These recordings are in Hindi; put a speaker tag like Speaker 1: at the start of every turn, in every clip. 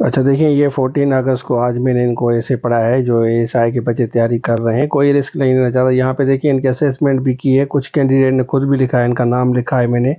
Speaker 1: अच्छा देखिए, ये 14 अगस्त को आज मैंने इनको ऐसे पढ़ा है जो एएसआई के बच्चे तैयारी कर रहे हैं, कोई रिस्क नहीं लेना चाहता। यहाँ पे देखिए इनके असेसमेंट भी की है, कुछ कैंडिडेट ने खुद भी लिखा है, इनका नाम लिखा है मैंने,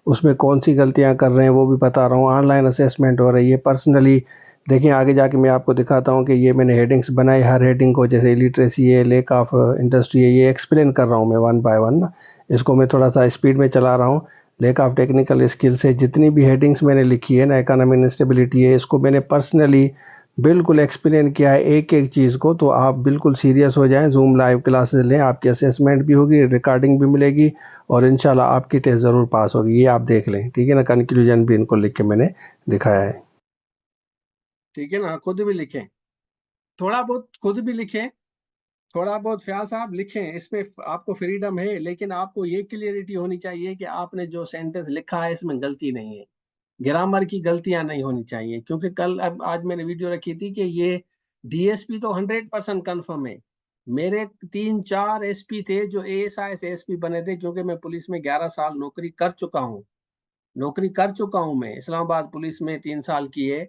Speaker 1: उसमें कौन सी गलतियाँ कर रहे हैं वो भी बता रहा हूँ। ऑनलाइन असेसमेंट हो रही है पर्सनली। देखिए आगे जाके मैं आपको दिखाता हूँ कि ये मैंने हेडिंग्स बनाई, हर हेडिंग को, जैसे लिटरेसी है, लेक ऑफ इंडस्ट्री है, ये एक्सप्लेन कर रहा हूँ मैं वन बाय वन ना। इसको मैं थोड़ा सा स्पीड में चला रहा हूँ। लैक ऑफ टेक्निकल स्किल से जितनी भी हेडिंग्स मैंने लिखी है ना, इकोनॉमिक इंस्टेबिलिटी है, इसको मैंने पर्सनली बिल्कुल एक्सप्लेन किया है एक एक चीज़ को। तो आप बिल्कुल सीरियस हो जाएं, जूम लाइव क्लासेस लें, आपकी असेसमेंट भी होगी, रिकॉर्डिंग भी मिलेगी, और इंशाल्लाह आपकी टेस्ट ज़रूर पास होगी, ये आप देख लें, ठीक है ना। कंक्लूजन भी इनको लिख के मैंने दिखाया है।
Speaker 2: ठीक है ना, खुद भी लिखें, थोड़ा बहुत खुद भी लिखें, थोड़ा बहुत फयाज साहब लिखें, इसमें आपको फ्रीडम है, लेकिन आपको ये क्लियरिटी होनी चाहिए कि आपने जो सेंटेंस लिखा है इसमें गलती नहीं है, ग्रामर की गलतियां नहीं होनी चाहिए। क्योंकि कल अब आज मैंने वीडियो रखी थी कि ये डीएसपी तो 100% कन्फर्म है। मेरे 3-4 एसपी थे जो एएसआई से एसपी बने थे, क्योंकि मैं पुलिस में 11 साल नौकरी कर चुका हूं। मैं इस्लामाबाद पुलिस में 3 साल की है,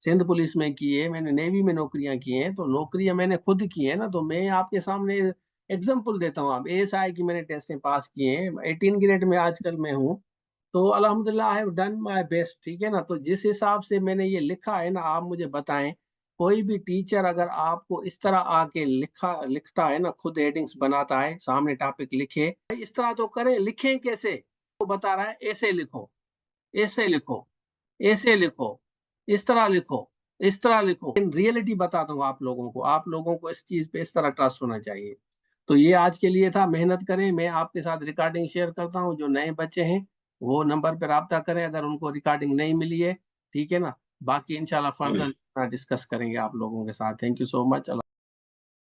Speaker 2: सिंध पुलिस में की है, मैंने नेवी में नौकरियां की हैं, तो नौकरियां मैंने खुद की है ना। तो मैं आपके सामने एग्जाम्पल देता हूँ। आप एएसआई की मैंने टेस्टें पास की हैं, 18 ग्रेड में आजकल मैं हूँ, तो अल्हम्दुलिल्लाह I have done my best, ठीक है ना। तो जिस हिसाब से मैंने ये लिखा है ना, आप मुझे बताएं, कोई भी टीचर अगर आपको इस तरह आके लिखता है ना, खुद हेडिंग्स बनाता है, सामने टॉपिक लिखे, इस तरह तो करें, लिखें कैसे, वो बता रहा है ऐसे लिखो, ऐसे लिखो, ऐसे लिखो, इस तरह लिखो, इस तरह लिखो। इन रियलिटी बताता हूँ आप लोगों को इस चीज पे इस तरह ट्रस्ट होना चाहिए। तो ये आज के लिए था, मेहनत करें। मैं आपके साथ रिकॉर्डिंग शेयर करता हूँ, जो नए बच्चे हैं वो नंबर पर रब्ता करें अगर उनको रिकॉर्डिंग नहीं मिली है, ठीक है ना। बाकी इंशाल्लाह फर्दर डिस्कस करेंगे आप लोगों के साथ। Thank you so much.